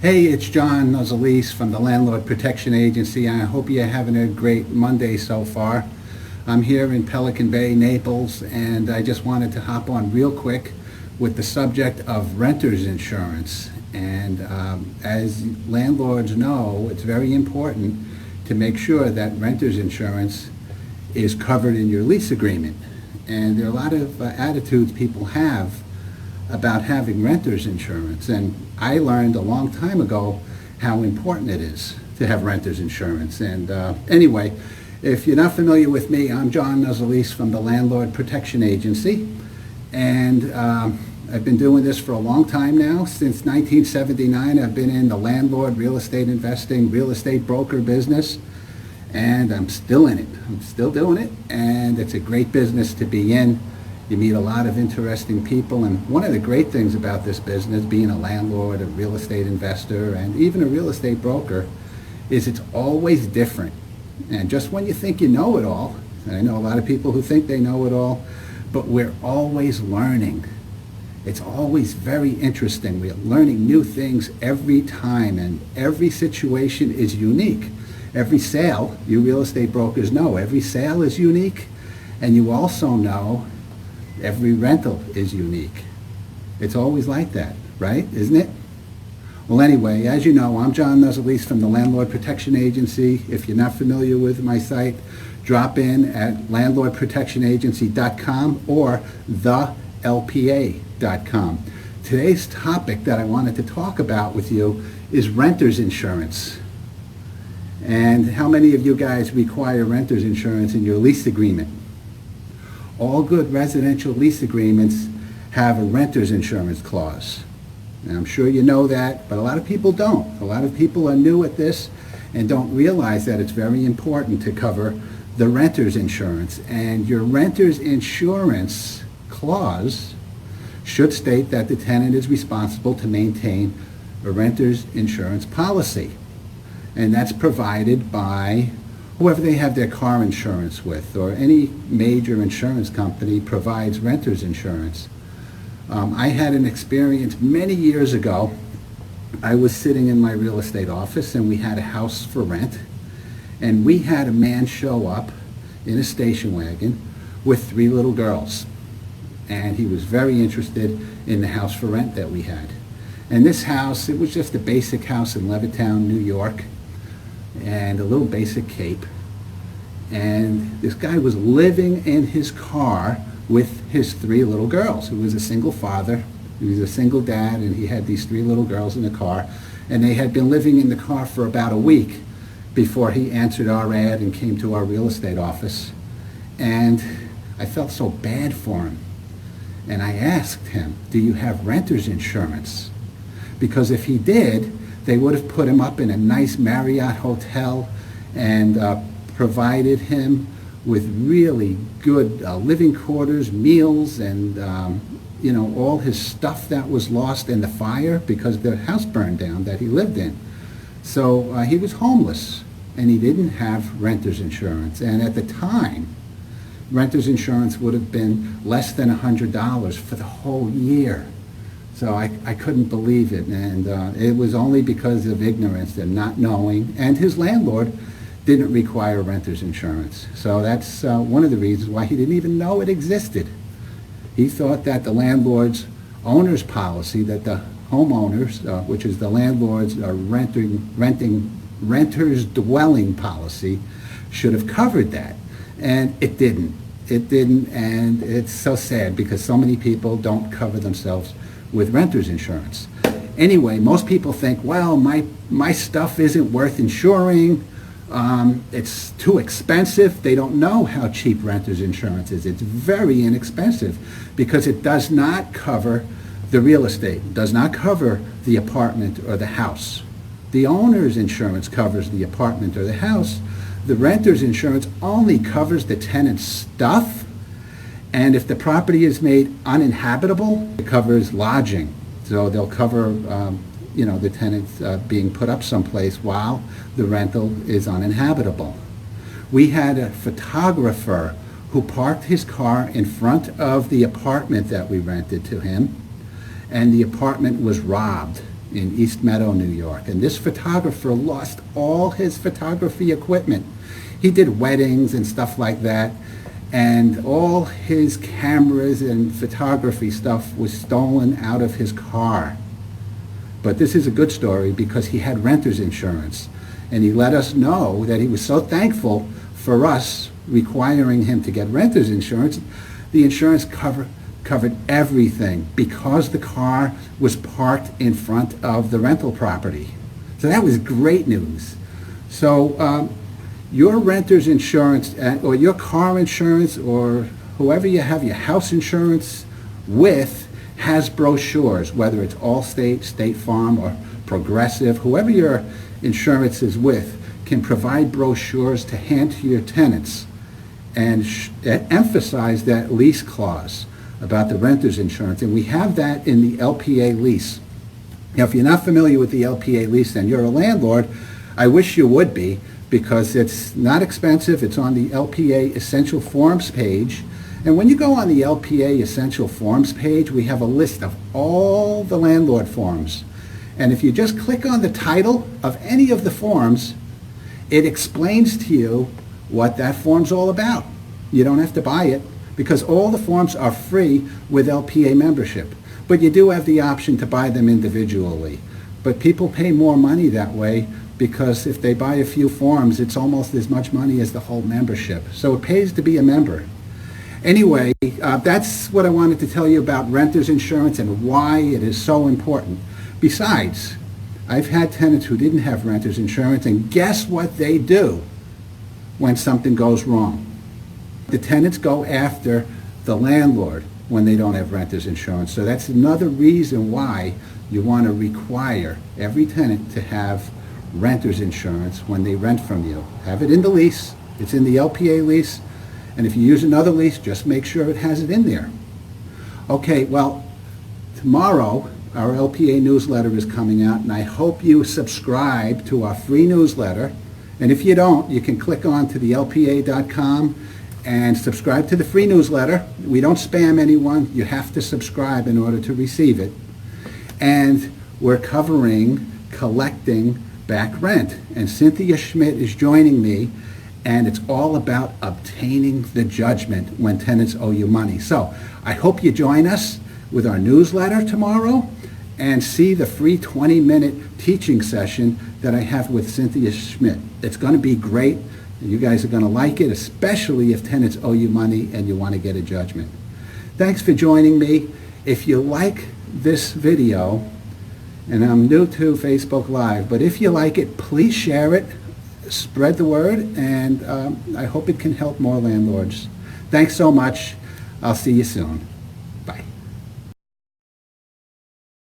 Hey, it's John Nuzzolese from the Landlord Protection Agency. I hope you're having a great Monday so far. I'm here in Pelican Bay, Naples, and I just wanted to hop on real quick with the subject of renter's insurance. And as landlords know, it's very important to make sure that renter's insurance is covered in your lease agreement. And there are a lot of attitudes people have about having renter's insurance, and I learned a long time ago how important it is to have renter's insurance. And anyway, if you're not familiar with me, I'm John Nuzzolese from the Landlord Protection Agency, and I've been doing this for a long time now. Since 1979, I've been in the landlord, real estate investing, real estate broker business, and I'm still in it. I'm still doing it, and it's a great business to be in. You meet a lot of interesting people, and one of the great things about this business, being a landlord, a real estate investor, and even a real estate broker, is it's always different. And just when you think you know it all, and I know a lot of people who think they know it all, but we're always learning. It's always very interesting. We're learning new things every time, and every situation is unique. Every sale, you real estate brokers know, every sale is unique, and you also know every rental is unique. It's always like that, right? Isn't it? Well, anyway, as you know, I'm John Nuzzolese from the Landlord Protection Agency. If you're not familiar with my site, drop in at landlordprotectionagency.com or thelpa.com. Today's topic that I wanted to talk about with you is renter's insurance. And how many of you guys require renter's insurance in your lease agreement? All good residential lease agreements have a renter's insurance clause. And I'm sure you know that, but a lot of people don't. A lot of people are new at this and don't realize that it's very important to cover the renter's insurance. And your renter's insurance clause should state that the tenant is responsible to maintain a renter's insurance policy. And that's provided by whoever they have their car insurance with, or any major insurance company provides renter's insurance. I had an experience many years ago. I was sitting in my real estate office, and we had a house for rent, and we had a man show up in a station wagon with 3 little girls, and he was very interested in the house for rent that we had. And this house, it was just a basic house in Levittown, New York, and a little basic cape. And this guy was living in his car with his 3 little girls. He was a single father, he was a single dad, and he had these 3 little girls in the car. And they had been living in the car for about a week before he answered our ad and came to our real estate office. And I felt so bad for him. And I asked him, do you have renter's insurance? Because if he did, they would have put him up in a nice Marriott hotel and provided him with really good living quarters, meals, and all his stuff that was lost in the fire because the house burned down that he lived in. So he was homeless, and he didn't have renter's insurance. And at the time, renter's insurance would have been less than $100 for the whole year. So I couldn't believe it, and it was only because of ignorance and not knowing, and his landlord didn't require renter's insurance. So that's one of the reasons why he didn't even know it existed. He thought that the landlord's owner's policy, that the homeowners, which is the landlord's renter's dwelling policy, should have covered that, and it didn't. It didn't, and it's so sad because so many people don't cover themselves with renter's insurance. Anyway, most people think, well, my stuff isn't worth insuring. It's too expensive. They don't know how cheap renter's insurance is. It's very inexpensive because it does not cover the real estate, it does not cover the apartment or the house. The owner's insurance covers the apartment or the house. The renter's insurance only covers the tenant's stuff. And if the property is made uninhabitable, it covers lodging. So they'll cover, the tenants being put up someplace while the rental is uninhabitable. We had a photographer who parked his car in front of the apartment that we rented to him, and the apartment was robbed. in East Meadow, New York. And this photographer lost all his photography equipment. He did weddings and stuff like that, and all his cameras and photography stuff was stolen out of his car. But this is a good story because he had renter's insurance, and he let us know that he was so thankful for us requiring him to get renter's insurance. The insurance covered everything because the car was parked in front of the rental property. So that was great news. So your renter's insurance or your car insurance or whoever you have your house insurance with has brochures, whether it's Allstate, State Farm, or Progressive. Whoever your insurance is with can provide brochures to hand to your tenants and emphasize that lease clause about the renter's insurance. And we have that in the LPA lease. Now, if you're not familiar with the LPA lease and you're a landlord, I wish you would be, because it's not expensive. It's on the LPA Essential Forms page. And when you go on the LPA Essential Forms page, we have a list of all the landlord forms. And if you just click on the title of any of the forms, it explains to you what that form's all about. You don't have to buy it because all the forms are free with LPA membership. But you do have the option to buy them individually. But people pay more money that way because if they buy a few forms, it's almost as much money as the whole membership. So it pays to be a member. Anyway, that's what I wanted to tell you about renter's insurance and why it is so important. Besides, I've had tenants who didn't have renter's insurance, and guess what they do when something goes wrong? The tenants go after the landlord when they don't have renter's insurance. So that's another reason why you want to require every tenant to have renter's insurance when they rent from you. Have it in the lease. It's in the LPA lease. And if you use another lease, just make sure it has it in there. Okay, well, tomorrow our LPA newsletter is coming out, and I hope you subscribe to our free newsletter. And if you don't, you can click on to the lpa.com and subscribe to the free newsletter. We don't spam anyone. You have to subscribe in order to receive it. And we're covering collecting back rent. And Cynthia Schmidt is joining me, and it's all about obtaining the judgment when tenants owe you money. So I hope you join us with our newsletter tomorrow and see the free 20-minute teaching session that I have with Cynthia Schmidt. It's going to be great. You guys are going to like it, especially if tenants owe you money and you want to get a judgment. Thanks for joining me. If you like this video, and I'm new to Facebook Live, but if you like it, please share it, spread the word, and I hope it can help more landlords. Thanks so much. I'll see you soon.